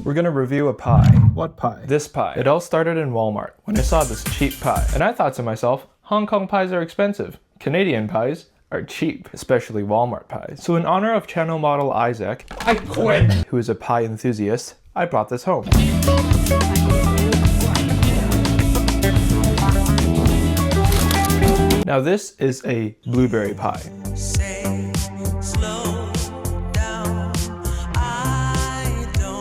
We're gonna review a pie. What pie? This pie. It all started in Walmart when I saw this cheap pie. And I thought to myself, Hong Kong pies are expensive. Canadian pies are cheap, especially Walmart pies. So in honor of channel model Isaac, I quit! who is a pie enthusiast, I brought this home. Now this is a blueberry pie.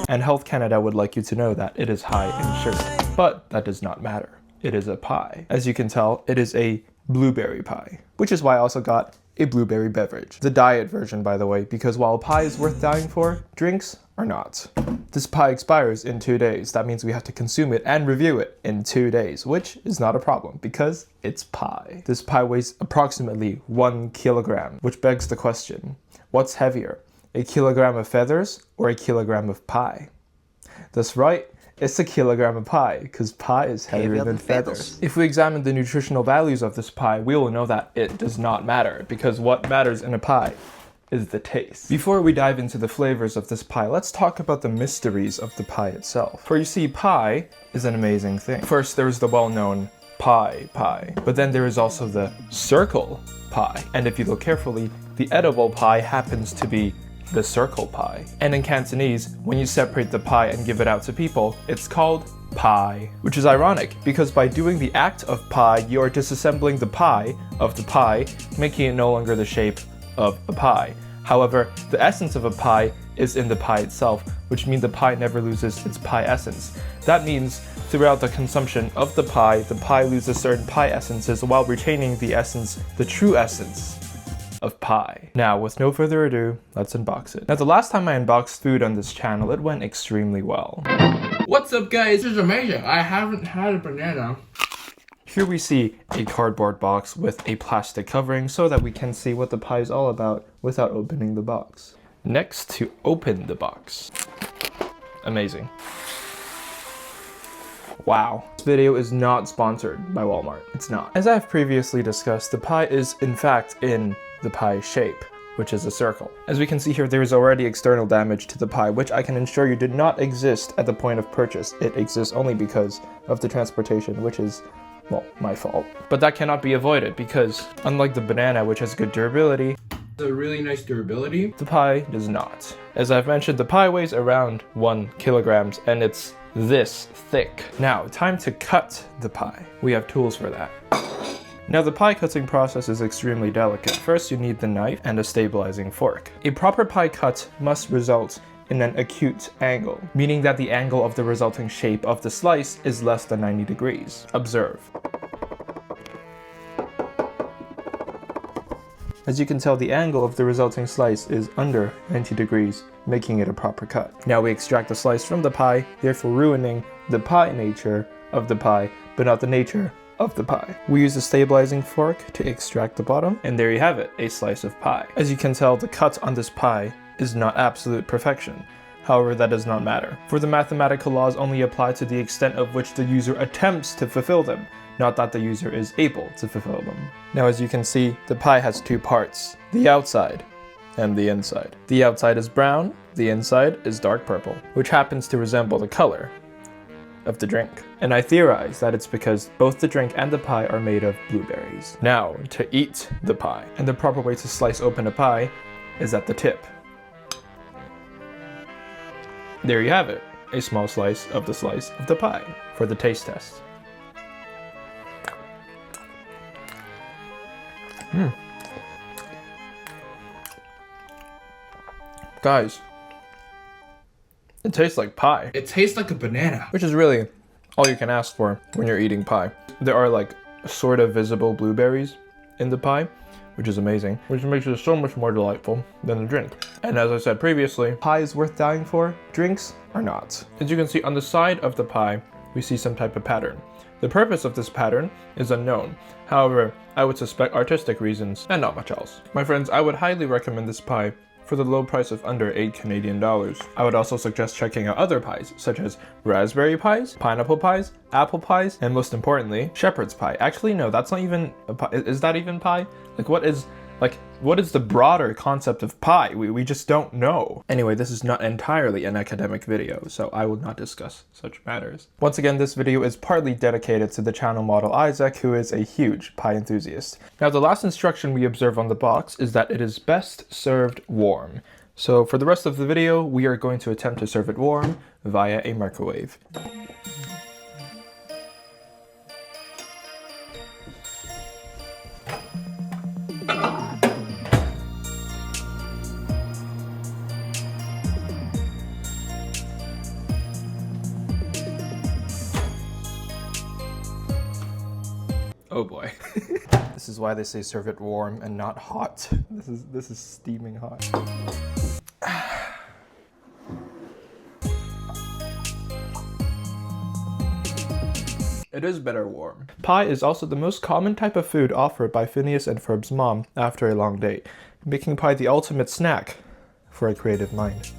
And Health Canada would like you to know that it is high in sugar. But that does not matter. It is a pie. As you can tell, it is a blueberry pie, which is why I also got a blueberry beverage. The diet version, by the way, because while pie is worth dying for, drinks are not. This pie expires in 2 days. That means we have to consume it and review it in 2 days, which is not a problem because it's pie. This pie weighs approximately 1 kilogram, which begs the question, what's heavier? A kilogram of feathers or a kilogram of pie? That's right, it's a kilogram of pie, because pie is heavier than feathers. If we examine the nutritional values of this pie, we will know that it does not matter, because what matters in a pie is the taste. Before we dive into the flavors of this pie, let's talk about the mysteries of the pie itself. For you see, pie is an amazing thing. First, there is the well-known pie, but then there is also the circle pie. And if you look carefully, the edible pie happens to be the circle pie. And in Cantonese, when you separate the pie and give it out to people, it's called pie. Which is ironic, because by doing the act of pie, you are disassembling the pie of the pie, making it no longer the shape of a pie. However, the essence of a pie is in the pie itself, which means the pie never loses its pie essence. That means throughout the consumption of the pie loses certain pie essences while retaining the essence, the true essence of pie. Now, with no further ado, let's unbox it. Now, the last time I unboxed food on this channel, it went extremely well. What's up, guys? This is amazing. I haven't had a banana. Here we see a cardboard box with a plastic covering so that we can see what the pie is all about without opening the box. Next, to open the box. Amazing. Wow. This video is not sponsored by Walmart. It's not. As I've previously discussed, the pie is in fact in the pie shape, which is a circle. As we can see here, there is already external damage to the pie, which I can ensure you did not exist at the point of purchase. It exists only because of the transportation, which is, well, my fault. But that cannot be avoided because, unlike the banana, which has good durability, It's a really nice durability. the pie does not. As I've mentioned, the pie weighs around 1 kilogram and it's this thick. Now, time to cut the pie. We have tools for that. Now, the pie cutting process is extremely delicate. First, you need the knife and a stabilizing fork. A proper pie cut must result in an acute angle, meaning that the angle of the resulting shape of the slice is less than 90 degrees. Observe. As you can tell, the angle of the resulting slice is under 90 degrees, making it a proper cut. Now we extract the slice from the pie, therefore ruining the pie nature of the pie, but not the nature of the pie. We use a stabilizing fork to extract the bottom, and there you have it, a slice of pie. As you can tell, the cut on this pie is not absolute perfection. However, that does not matter, for the mathematical laws only apply to the extent of which the user attempts to fulfill them, not that the user is able to fulfill them. Now, as you can see, the pie has two parts, the outside and the inside. The outside is brown, the inside is dark purple, which happens to resemble the color of the drink. And I theorize that it's because both the drink and the pie are made of blueberries. Now, to eat the pie. And the proper way to slice open a pie is at the tip. There you have it, a small slice of the pie for the taste test. Guys, it tastes like pie. It tastes like a banana. Which is really all you can ask for when you're eating pie. There are like sort of visible blueberries in the pie, which is amazing, which makes it so much more delightful than the drink. And as I said previously, pie is worth dying for, drinks are not. As you can see on the side of the pie, we see some type of pattern. The purpose of this pattern is unknown. However, I would suspect artistic reasons and not much else. My friends, I would highly recommend this pie for the low price of under 8 Canadian dollars. I would also suggest checking out other pies, such as raspberry pies, pineapple pies, apple pies, and most importantly, shepherd's pie. Actually, no, that's not even a pie. Is that even pie? Like, what is Like, what is the broader concept of pie? We just don't know. Anyway, this is not entirely an academic video, so I will not discuss such matters. Once again, this video is partly dedicated to the channel model Isaac, who is a huge pie enthusiast. Now, the last instruction we observe on the box is that it is best served warm. So for the rest of the video, we are going to attempt to serve it warm via a microwave. Oh boy. This is why they say serve it warm and not hot. This is steaming hot. It is better warm. Pie is also the most common type of food offered by Phineas and Ferb's mom after a long day, making pie the ultimate snack for a creative mind.